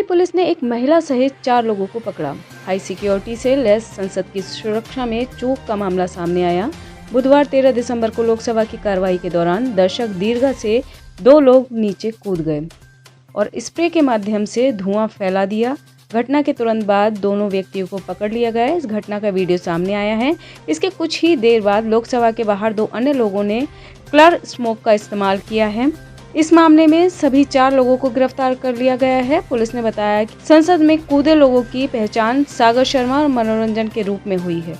Police ने एक महिला सहित 4 लोगों को पकड़ा। हाई सिक्योरिटी से लैस संसद की सुरक्षा में चूक का मामला सामने आया। बुधवार 13 दिसंबर को लोकसभा की कार्रवाई के दौरान दर्शक दीर्घा से 2 लोग नीचे कूद गए और स्प्रे के माध्यम से धुआं फैला दिया। घटना के तुरंत बाद दोनों व्यक्तियों को पकड़ लिया गया। इस घटना का वीडियो सामने आया है। इसके कुछ ही देर बाद लोकसभा के बाहर 2 अन्य लोगों ने कलर स्मोक का इस्तेमाल किया है। इस मामले में सभी 4 लोगों को गिरफ्तार कर लिया गया है। पुलिस ने बताया कि संसद में कूदे लोगों की पहचान सागर शर्मा और मनोरंजन के रूप में हुई है।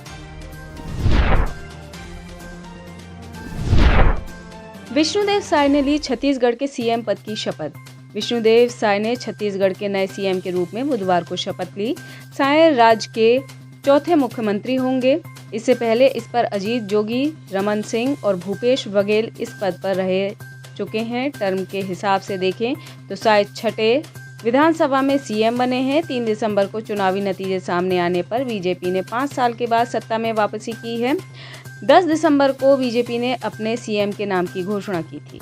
विष्णुदेव साय ने ली छत्तीसगढ़ के सीएम पद की शपथ। विष्णुदेव साय ने छत्तीसगढ़ के नए सीएम के रूप में बुधवार को शपथ ली। साय राज्य के चौथे मुख्यमंत्री होंगे। इससे पहले इस पर अजीत जोगी, रमन सिंह और भूपेश बघेल इस पद पर रह चुके हैं। टर्म के हिसाब से देखें तो साय छठे विधानसभा में सीएम बने हैं। 3 दिसंबर को चुनावी नतीजे सामने आने पर बीजेपी ने 5 साल के बाद सत्ता में वापसी की है। 10 दिसंबर को बीजेपी ने अपने सीएम के नाम की घोषणा की थी।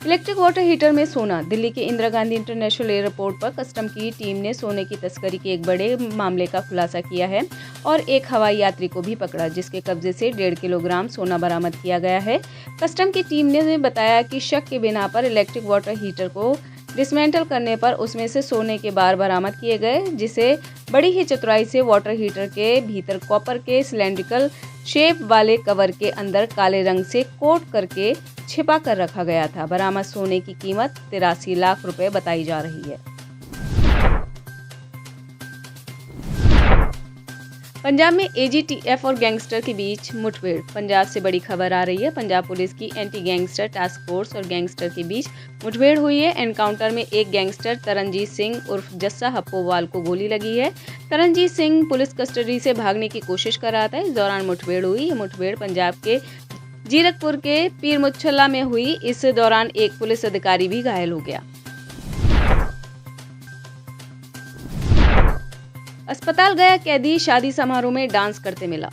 इलेक्ट्रिक वाटर हीटर में सोना। दिल्ली के इंदिरा गांधी इंटरनेशनल एयरपोर्ट पर कस्टम की टीम ने सोने की तस्करी के एक बड़े मामले का खुलासा किया है और एक हवाई यात्री को भी पकड़ा, जिसके कब्जे से 1.5 किलोग्राम सोना बरामद किया गया है। कस्टम की टीम ने बताया कि शक के बिना पर इलेक्ट्रिक वाटर हीटर को डिसमेंटल करने पर उसमें से सोने के बार बरामद किए गए, जिसे बड़ी ही चतुराई से वाटर हीटर के भीतर कॉपर के सिलेंड्रिकल शेप वाले कवर के अंदर काले रंग से कोट करके छिपा कर रखा गया था। बरामद सोने की कीमत 83 लाख रुपए बताई जा रही है। पंजाब में एजीटीएफ और गैंगस्टर के बीच मुठभेड़। पंजाब से बड़ी खबर आ रही है। पंजाब पुलिस की एंटी गैंगस्टर टास्क फोर्स और गैंगस्टर के बीच मुठभेड़ हुई है। एनकाउंटर में एक गैंगस्टर तरनजीत सिंह उर्फ जस्सा हप्पोवाल को गोली लगी है। तरनजीत सिंह पुलिस कस्टडी से भागने की कोशिश कर रहा था। इस दौरान मुठभेड़ हुई। ये मुठभेड़ पंजाब के जीरकपुर के पीर मुच्छल्ला में हुई। इस दौरान एक पुलिस अधिकारी भी घायल हो गया। अस्पताल गया कैदी शादी समारोह में डांस करते मिला।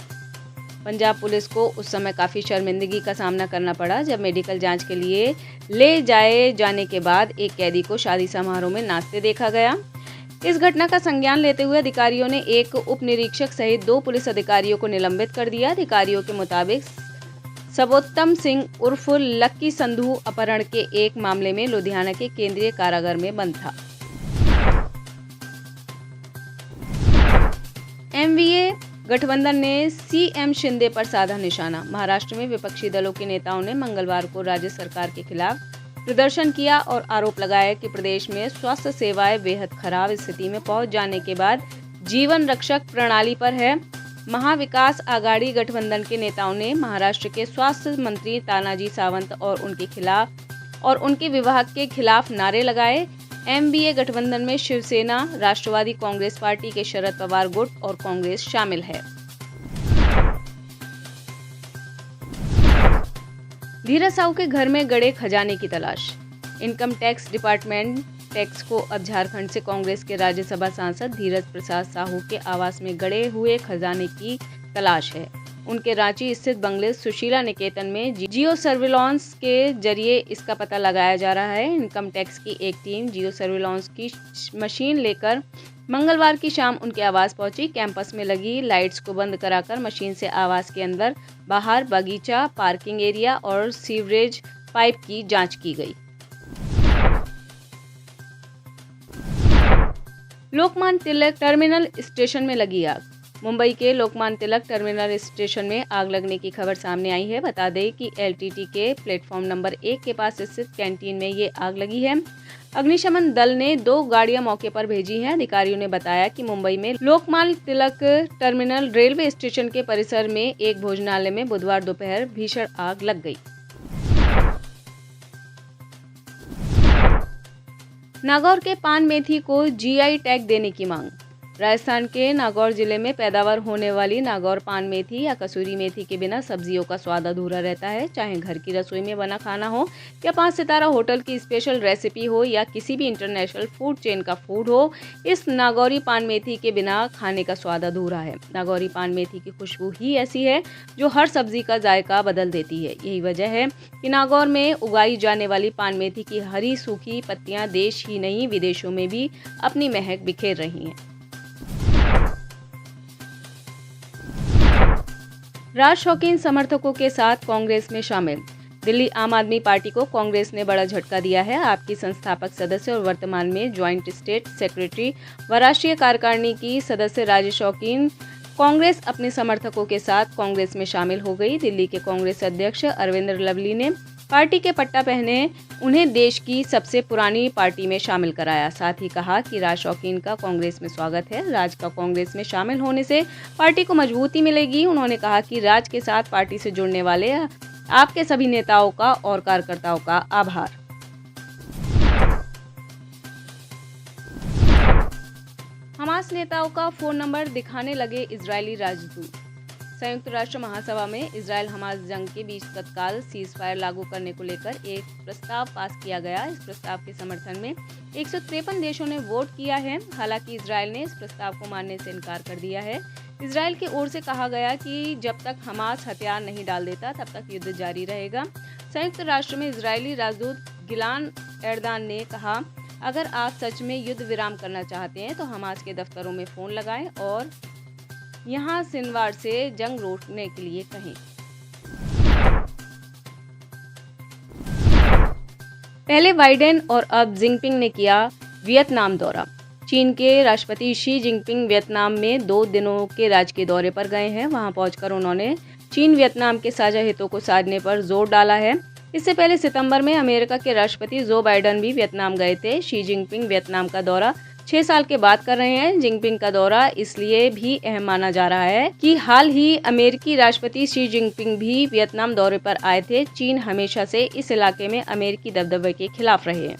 पंजाब पुलिस को उस समय काफी शर्मिंदगी का सामना करना पड़ा जब मेडिकल जांच के लिए ले जाने के बाद एक कैदी को शादी समारोह में नाचते देखा गया। इस घटना का संज्ञान लेते हुए अधिकारियों ने एक उप निरीक्षक सहित 2 पुलिस अधिकारियों को निलंबित कर दिया। अधिकारियों के मुताबिक सबोत्तम सिंह उर्फ लक्की संधू अपहरण के एक मामले में लुधियाना के केंद्रीय कारागार में बंद था। एमवीए गठबंधन ने सीएम शिंदे पर साधा निशाना। महाराष्ट्र में विपक्षी दलों के नेताओं ने मंगलवार को राज्य सरकार के खिलाफ प्रदर्शन किया और आरोप लगाया कि प्रदेश में स्वास्थ्य सेवाएं बेहद खराब स्थिति में पहुंच जाने के बाद जीवन रक्षक प्रणाली पर है। महाविकास आघाड़ी गठबंधन के नेताओं ने महाराष्ट्र के स्वास्थ्य मंत्री तानाजी सावंत और उनके विभाग के खिलाफ नारे लगाए। एमवीए गठबंधन में शिवसेना, राष्ट्रवादी कांग्रेस पार्टी के शरद पवार गुट और कांग्रेस शामिल है। धीरज साहू के घर में गड़े खजाने की तलाश। इनकम टैक्स डिपार्टमेंट टैक्स को अब झारखंड से कांग्रेस के राज्यसभा सांसद धीरज प्रसाद साहू के आवास में गड़े हुए खजाने की तलाश है। उनके रांची स्थित बंगले सुशीला निकेतन में जियो सर्विलांस के जरिए इसका पता लगाया जा रहा है। इनकम टैक्स की एक टीम जियो सर्विलांस की मशीन लेकर मंगलवार की शाम उनके आवास पहुंची। कैंपस में लगी लाइट्स को बंद कराकर मशीन से आवास के अंदर, बाहर, बगीचा, पार्किंग एरिया और सीवरेज पाइप की जांच की गई। लोकमान्य तिलक टर्मिनल स्टेशन में लगी आग। मुंबई के लोकमान्य तिलक टर्मिनल स्टेशन में आग लगने की खबर सामने आई है। बता दें कि एलटीटी के प्लेटफॉर्म नंबर 1 के पास स्थित कैंटीन में ये आग लगी है। अग्निशमन दल ने 2 गाड़ियां मौके पर भेजी हैं। अधिकारियों ने बताया कि मुंबई में Lokmanya Tilak terminal railway station के परिसर में एक भोजनालय में बुधवार दोपहर भीषण आग लग गई। नागौर के पान मेथी को जीआई टैग देने की मांग। राजस्थान के नागौर जिले में पैदावार होने वाली नागौर पान मेथी या कसूरी मेथी के बिना सब्जियों का स्वाद अधूरा रहता है। चाहे घर की रसोई में बना खाना हो या 5 सितारा होटल की स्पेशल रेसिपी हो या किसी भी इंटरनेशनल फूड चेन का फूड हो, इस नागौरी पान मेथी के बिना खाने का स्वाद अधूरा है। नागौरी पान मेथी की खुशबू ही ऐसी है जो हर सब्जी का जायका बदल देती है। यही वजह है कि नागौर में उगाई जाने वाली पान मेथी की हरी सूखी पत्तियां देश ही नहीं विदेशों में भी अपनी महक बिखेर रही हैं। राज शौकीन समर्थकों के साथ कांग्रेस में शामिल। दिल्ली आम आदमी पार्टी को कांग्रेस ने बड़ा झटका दिया है। आप की संस्थापक सदस्य और वर्तमान में ज्वाइंट स्टेट सेक्रेटरी व राष्ट्रीय कार्यकारिणी की सदस्य राज शौकीन कांग्रेस अपने समर्थकों के साथ कांग्रेस में शामिल हो गई। दिल्ली के कांग्रेस अध्यक्ष अरविंद लवली ने पार्टी के पट्टा पहने उन्हें देश की सबसे पुरानी पार्टी में शामिल कराया। साथ ही कहा कि राज शौकीन का कांग्रेस में स्वागत है। राज का कांग्रेस में शामिल होने से पार्टी को मजबूती मिलेगी। उन्होंने कहा कि राज के साथ पार्टी से जुड़ने वाले आपके सभी नेताओं का और कार्यकर्ताओं का आभार। हमास नेताओं का फोन नंबर दिखाने लगे इजरायली राजदूत। संयुक्त राष्ट्र महासभा में इजरायल हमास जंग के बीच तत्काल सीज फायर लागू करने को लेकर एक प्रस्ताव पास किया गया। इस प्रस्ताव के समर्थन में 153 देशों ने वोट किया है। हालांकि इजरायल ने इस प्रस्ताव को मानने से इनकार कर दिया है। इजरायल की ओर से कहा गया कि जब तक हमास हथियार नहीं डाल देता तब तक युद्ध जारी रहेगा। संयुक्त राष्ट्र में इजरायली राजदूत गिलान एर्दान ने कहा, अगर आप सच में युद्ध विराम करना चाहते हैं तो हमास के दफ्तरों में फोन लगाएं और यहां सिनवार से जंग रोकने के लिए कहें। पहले बाइडेन और अब जिनपिंग ने किया वियतनाम दौरा। चीन के राष्ट्रपति शी जिनपिंग वियतनाम में 2 दिनों के राजकीय दौरे पर गए हैं। वहां पहुंचकर उन्होंने चीन वियतनाम के साझा हितों को साधने पर जोर डाला है। इससे पहले सितंबर में अमेरिका के राष्ट्रपति जो बाइडेन भी वियतनाम गए थे। शी जिनपिंग वियतनाम का दौरा 6 साल के बाद कर रहे हैं। जिनपिंग का दौरा इसलिए भी अहम माना जा रहा है कि हाल ही अमेरिकी राष्ट्रपति शी जिनपिंग भी वियतनाम दौरे पर आए थे। चीन हमेशा से इस इलाके में अमेरिकी दबदबे के खिलाफ रहे हैं।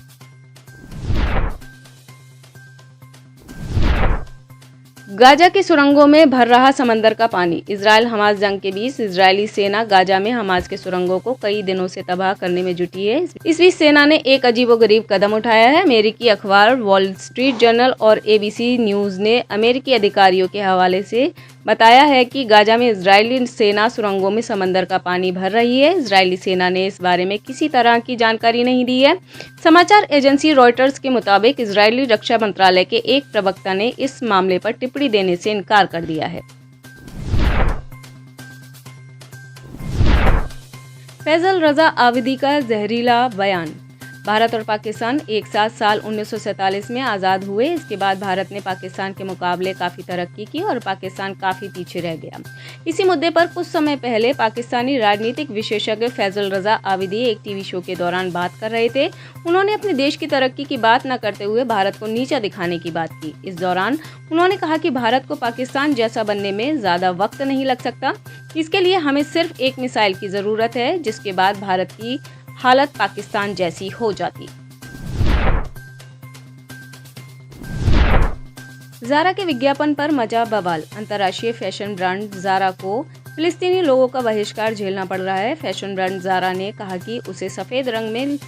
गाजा की सुरंगों में भर रहा समंदर का पानी। इजरायल हमास जंग के बीच इजरायली सेना गाजा में हमास के सुरंगों को कई दिनों से तबाह करने में जुटी है। इस बीच सेना ने एक अजीबोगरीब कदम उठाया है। अमेरिकी अखबार वॉल स्ट्रीट जर्नल और एबीसी न्यूज ने अमेरिकी अधिकारियों के हवाले से बताया है कि गाजा में इजरायली सेना सुरंगों में समंदर का पानी भर रही है। इजरायली सेना ने इस बारे में किसी तरह की जानकारी नहीं दी है। समाचार एजेंसी रॉयटर्स के मुताबिक इजरायली रक्षा मंत्रालय के एक प्रवक्ता ने इस मामले पर टिप्पणी देने से इनकार कर दिया है। फैजल रजा आबिदी का जहरीला बयान। भारत और पाकिस्तान एक साथ साल 1947 में आज़ाद हुए। इसके बाद भारत ने पाकिस्तान के मुकाबले काफ़ी तरक्की की और पाकिस्तान काफ़ी पीछे रह गया। इसी मुद्दे पर कुछ समय पहले पाकिस्तानी राजनीतिक विशेषज्ञ फैजल रजा आबिदी एक टीवी शो के दौरान बात कर रहे थे। उन्होंने अपने देश की तरक्की की बात न करते हुए भारत को नीचा दिखाने की बात की। इस दौरान उन्होंने कहा कि भारत को पाकिस्तान जैसा बनने में ज़्यादा वक्त नहीं लग सकता। इसके लिए हमें सिर्फ एक मिसाइल की ज़रूरत है, जिसके बाद भारत की हालत पाकिस्तान जैसी हो जाती। ज़ारा के विज्ञापन पर मचा बवाल। अंतर्राष्ट्रीय फैशन ब्रांड ज़ारा को फिलिस्तीनी लोगों का बहिष्कार झेलना पड़ रहा है। फैशन ब्रांड ज़ारा ने कहा कि उसे सफ़ेद रंग में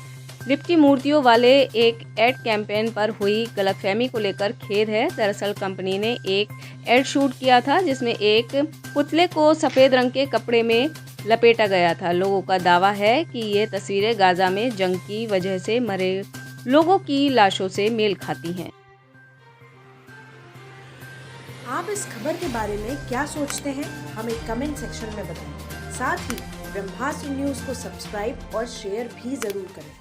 लिपटी मूर्तियों वाले एक एड कैंपेन पर हुई गलतफहमी को लेकर खेद है। दरअसल कंपनी ने एक एड शूट किया था जिसमें एक पुतले को सफ़ेद रंग के कपड़े में लपेटा गया था। लोगों का दावा है कि ये तस्वीरें गाजा में जंग की वजह से मरे लोगों की लाशों से मेल खाती हैं। आप इस खबर के बारे में क्या सोचते हैं, हमें कमेंट सेक्शन में बताएं। साथ ही ब्रह्मास्त्र न्यूज को सब्सक्राइब और शेयर भी जरूर करें।